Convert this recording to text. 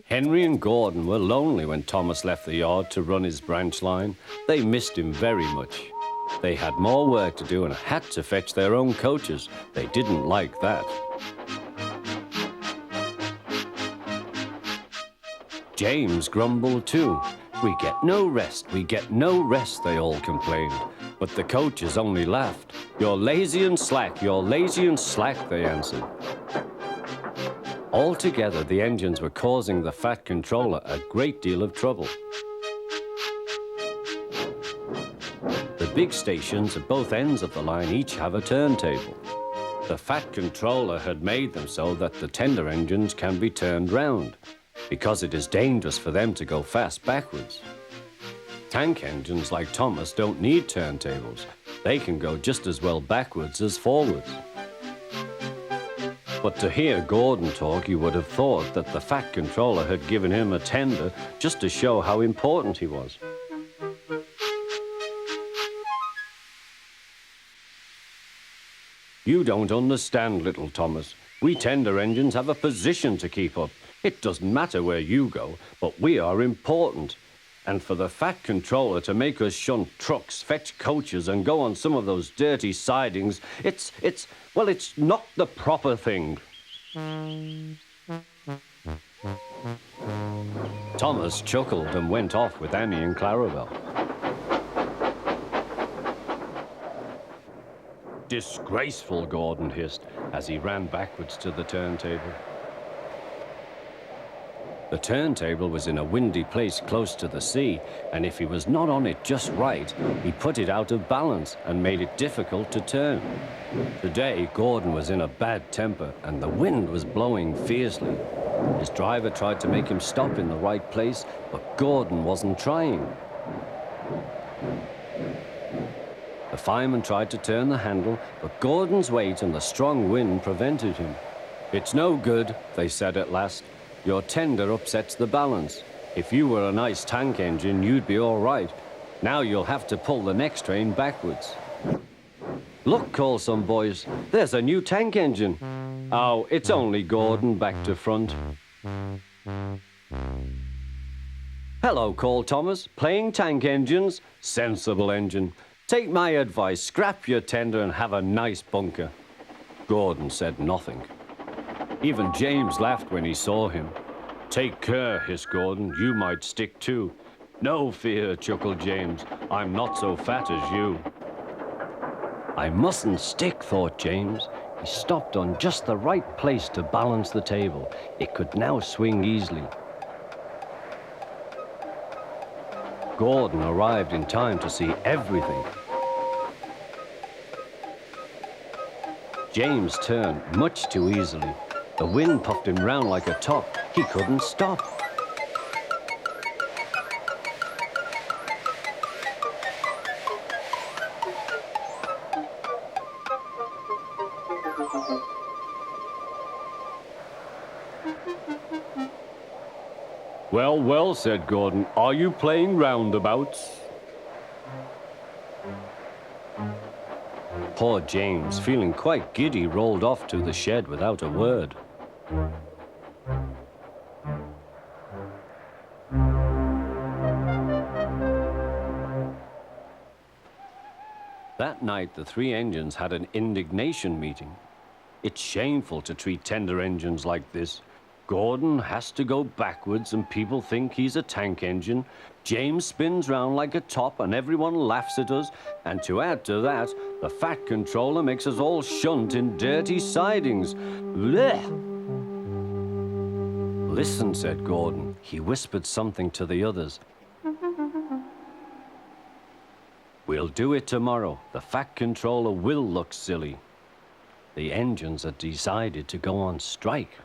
Henry and Gordon were lonely when Thomas left the yard to run his branch line. They missed him very much. They had more work to do and had to fetch their own coaches. They didn't like that. James grumbled too. "We get no rest, we get no rest," they all complained. But the coaches only laughed. "You're lazy and slack, you're lazy and slack," they answered. Altogether, the engines were causing the Fat Controller a great deal of trouble. The big stations at both ends of the line each have a turntable. The Fat Controller had made them so that the tender engines can be turned round, because it is dangerous for them to go fast backwards. Tank engines like Thomas don't need turntables. They can go just as well backwards as forwards. But to hear Gordon talk, you would have thought that the Fat Controller had given him a tender just to show how important he was. "You don't understand, little Thomas. We tender engines have a position to keep up. It doesn't matter where you go, but we are important. And for the Fat Controller to make us shunt trucks, fetch coaches, and go on some of those dirty sidings, it's not the proper thing." Thomas chuckled and went off with Annie and Clarabelle. "Disgraceful," Gordon hissed as he ran backwards to the turntable. The turntable was in a windy place close to the sea, and if he was not on it just right, he put it out of balance and made it difficult to turn. Today, Gordon was in a bad temper, and the wind was blowing fiercely. His driver tried to make him stop in the right place, but Gordon wasn't trying. The fireman tried to turn the handle, but Gordon's weight and the strong wind prevented him. "It's no good," they said at last. "Your tender upsets the balance. If you were a nice tank engine, you'd be all right. Now you'll have to pull the next train backwards." "Look," called some boys, "there's a new tank engine." "Oh, it's only Gordon back to front." "Hello," called Thomas, "playing tank engines? Sensible engine. Take my advice, scrap your tender and have a nice bunker." Gordon said nothing. Even James laughed when he saw him. "Take care," hissed Gordon, "you might stick too." "No fear," chuckled James, "I'm not so fat as you." "I mustn't stick," thought James. He stopped on just the right place to balance the table. It could now swing easily. Gordon arrived in time to see everything. James turned much too easily. The wind puffed him round like a top. He couldn't stop. "Well, well," said Gordon, "are you playing roundabouts?" Poor James, feeling quite giddy, rolled off to the shed without a word. That night, the three engines had an indignation meeting. "It's shameful to treat tender engines like this. Gordon has to go backwards and people think he's a tank engine. James spins round like a top and everyone laughs at us. And to add to that, the Fat Controller makes us all shunt in dirty sidings. Blech!" "Listen," said Gordon. He whispered something to the others. "We'll do it tomorrow. The Fat Controller will look silly." The engines had decided to go on strike.